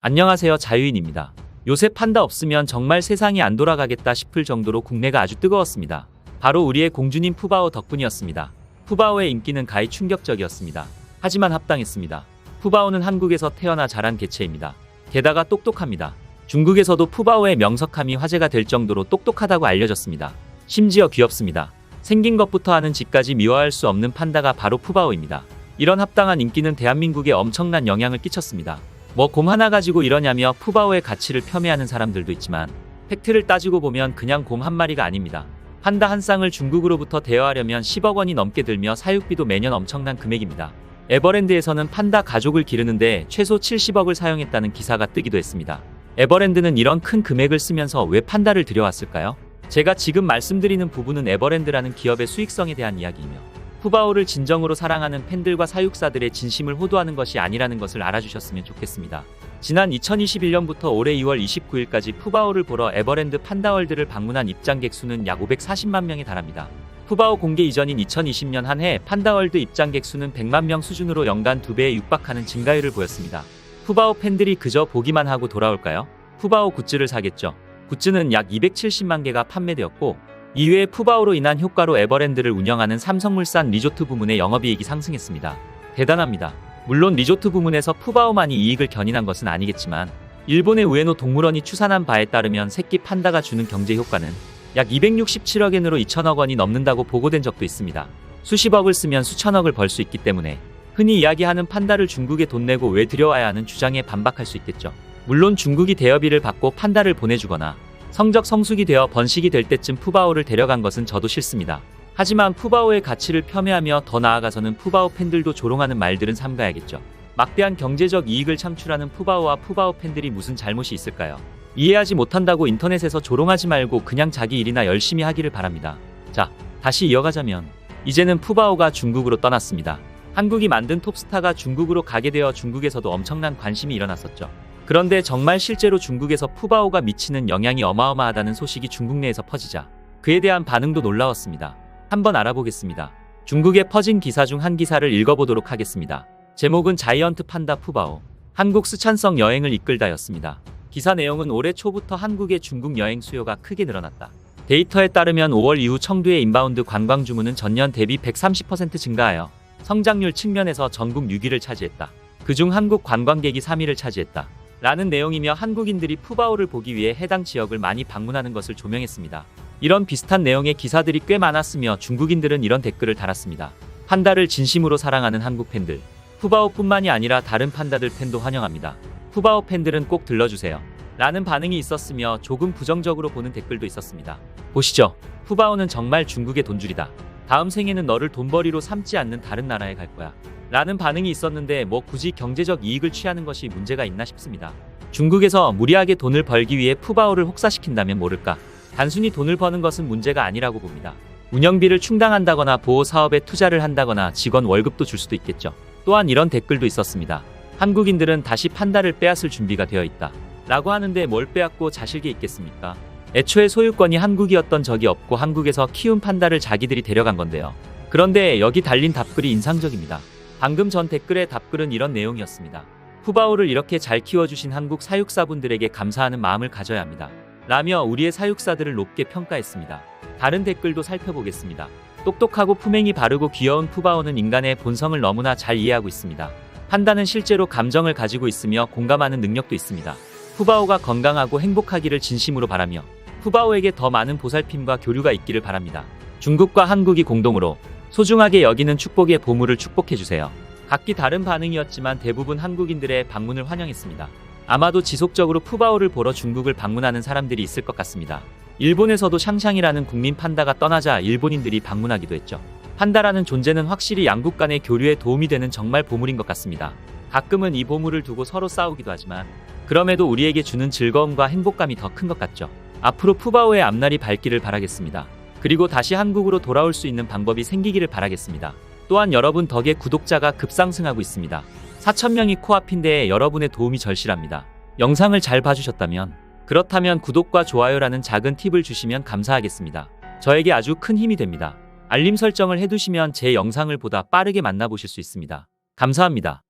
안녕하세요, 자유인입니다. 요새 판다 없으면 정말 세상이 안 돌아가겠다 싶을 정도로 국내가 아주 뜨거웠습니다. 바로 우리의 공주님 푸바오 덕분이었습니다. 푸바오의 인기는 가히 충격적이었습니다. 하지만 합당했습니다. 푸바오는 한국에서 태어나 자란 개체입니다. 게다가 똑똑합니다. 중국에서도 푸바오의 명석함이 화제가 될 정도로 똑똑하다고 알려졌습니다. 심지어 귀엽습니다. 생긴 것부터 하는 짓까지 미워할 수 없는 판다가 바로 푸바오입니다. 이런 합당한 인기는 대한민국에 엄청난 영향을 끼쳤습니다. 뭐 곰 하나 가지고 이러냐며 푸바오의 가치를 폄훼하는 사람들도 있지만 팩트를 따지고 보면 그냥 곰 한 마리가 아닙니다. 판다 한 쌍을 중국으로부터 대여하려면 10억 원이 넘게 들며 사육비도 매년 엄청난 금액입니다. 에버랜드에서는 판다 가족을 기르는데 최소 70억을 사용했다는 기사가 뜨기도 했습니다. 에버랜드는 이런 큰 금액을 쓰면서 왜 판다를 들여왔을까요? 제가 지금 말씀드리는 부분은 에버랜드라는 기업의 수익성에 대한 이야기이며 푸바오를 진정으로 사랑하는 팬들과 사육사들의 진심을 호도하는 것이 아니라는 것을 알아주셨으면 좋겠습니다. 지난 2021년부터 올해 2월 29일까지 푸바오를 보러 에버랜드 판다월드를 방문한 입장객 수는 약 540만 명에 달합니다. 푸바오 공개 이전인 2020년 한 해 판다월드 입장객 수는 100만 명 수준으로 연간 2배에 육박하는 증가율을 보였습니다. 푸바오 팬들이 그저 보기만 하고 돌아올까요? 푸바오 굿즈를 사겠죠. 굿즈는 약 270만 개가 판매되었고 이외에 푸바오로 인한 효과로 에버랜드를 운영하는 삼성물산 리조트 부문의 영업이익이 상승했습니다. 대단합니다. 물론 리조트 부문에서 푸바오만이 이익을 견인한 것은 아니겠지만 일본의 우에노 동물원이 추산한 바에 따르면 새끼 판다가 주는 경제 효과는 약 267억 엔으로 2천억 원이 넘는다고 보고된 적도 있습니다. 수십억을 쓰면 수천억을 벌 수 있기 때문에 흔히 이야기하는 판다를 중국에 돈 내고 왜 들여와야 하는 주장에 반박할 수 있겠죠. 물론 중국이 대여비를 받고 판다를 보내주거나 성적 성숙이 되어 번식이 될 때쯤 푸바오를 데려간 것은 저도 싫습니다. 하지만 푸바오의 가치를 폄훼하며 더 나아가서는 푸바오 팬들도 조롱하는 말들은 삼가야겠죠. 막대한 경제적 이익을 창출하는 푸바오와 푸바오 팬들이 무슨 잘못이 있을까요? 이해하지 못한다고 인터넷에서 조롱하지 말고 그냥 자기 일이나 열심히 하기를 바랍니다. 자, 다시 이어가자면 이제는 푸바오가 중국으로 떠났습니다. 한국이 만든 톱스타가 중국으로 가게 되어 중국에서도 엄청난 관심이 일어났었죠. 그런데 정말 실제로 중국에서 푸바오가 미치는 영향이 어마어마하다는 소식이 중국 내에서 퍼지자 그에 대한 반응도 놀라웠습니다. 한번 알아보겠습니다. 중국에 퍼진 기사 중 한 기사를 읽어보도록 하겠습니다. 제목은 자이언트 판다 푸바오 한국 스촨성 여행을 이끌다였습니다. 기사 내용은 올해 초부터 한국의 중국 여행 수요가 크게 늘어났다. 데이터에 따르면 5월 이후 청두의 인바운드 관광 주문은 전년 대비 130% 증가하여 성장률 측면에서 전국 6위를 차지했다. 그중 한국 관광객이 3위를 차지했다. 라는 내용이며 한국인들이 푸바오를 보기 위해 해당 지역을 많이 방문하는 것을 조명했습니다. 이런 비슷한 내용의 기사들이 꽤 많았으며 중국인들은 이런 댓글을 달았습니다. 판다를 진심으로 사랑하는 한국 팬들, 푸바오뿐만이 아니라 다른 판다들 팬도 환영합니다. 푸바오 팬들은 꼭 들러주세요. 라는 반응이 있었으며 조금 부정적으로 보는 댓글도 있었습니다. 보시죠. 푸바오는 정말 중국의 돈줄이다. 다음 생에는 너를 돈벌이로 삼지 않는 다른 나라에 갈 거야. 라는 반응이 있었는데 뭐 굳이 경제적 이익을 취하는 것이 문제가 있나 싶습니다. 중국에서 무리하게 돈을 벌기 위해 푸바오를 혹사시킨다면 모를까. 단순히 돈을 버는 것은 문제가 아니라고 봅니다. 운영비를 충당한다거나 보호 사업에 투자를 한다거나 직원 월급도 줄 수도 있겠죠. 또한 이런 댓글도 있었습니다. 한국인들은 다시 판다를 빼앗을 준비가 되어 있다. 라고 하는데 뭘 빼앗고 자실게 있겠습니까? 애초에 소유권이 한국이었던 적이 없고 한국에서 키운 판다를 자기들이 데려간 건데요. 그런데 여기 달린 답글이 인상적입니다. 방금 전 댓글의 답글은 이런 내용이었습니다. 푸바오를 이렇게 잘 키워주신 한국 사육사분들에게 감사하는 마음을 가져야 합니다. 라며 우리의 사육사들을 높게 평가했습니다. 다른 댓글도 살펴보겠습니다. 똑똑하고 품행이 바르고 귀여운 푸바오는 인간의 본성을 너무나 잘 이해하고 있습니다. 판다는 실제로 감정을 가지고 있으며 공감하는 능력도 있습니다. 푸바오가 건강하고 행복하기를 진심으로 바라며 푸바오에게 더 많은 보살핌과 교류가 있기를 바랍니다. 중국과 한국이 공동으로 소중하게 여기는 축복의 보물을 축복해주세요. 각기 다른 반응이었지만 대부분 한국인들의 방문을 환영했습니다. 아마도 지속적으로 푸바오를 보러 중국을 방문하는 사람들이 있을 것 같습니다. 일본에서도 샹샹이라는 국민 판다가 떠나자 일본인들이 방문하기도 했죠. 판다라는 존재는 확실히 양국 간의 교류에 도움이 되는 정말 보물인 것 같습니다. 가끔은 이 보물을 두고 서로 싸우기도 하지만 그럼에도 우리에게 주는 즐거움과 행복감이 더 큰 것 같죠. 앞으로 푸바오의 앞날이 밝기를 바라겠습니다. 그리고 다시 한국으로 돌아올 수 있는 방법이 생기기를 바라겠습니다. 또한 여러분 덕에 구독자가 급상승하고 있습니다. 4,000명이 코앞인데 여러분의 도움이 절실합니다. 영상을 잘 봐주셨다면 그렇다면 구독과 좋아요라는 작은 팁을 주시면 감사하겠습니다. 저에게 아주 큰 힘이 됩니다. 알림 설정을 해두시면 제 영상을 보다 빠르게 만나보실 수 있습니다. 감사합니다.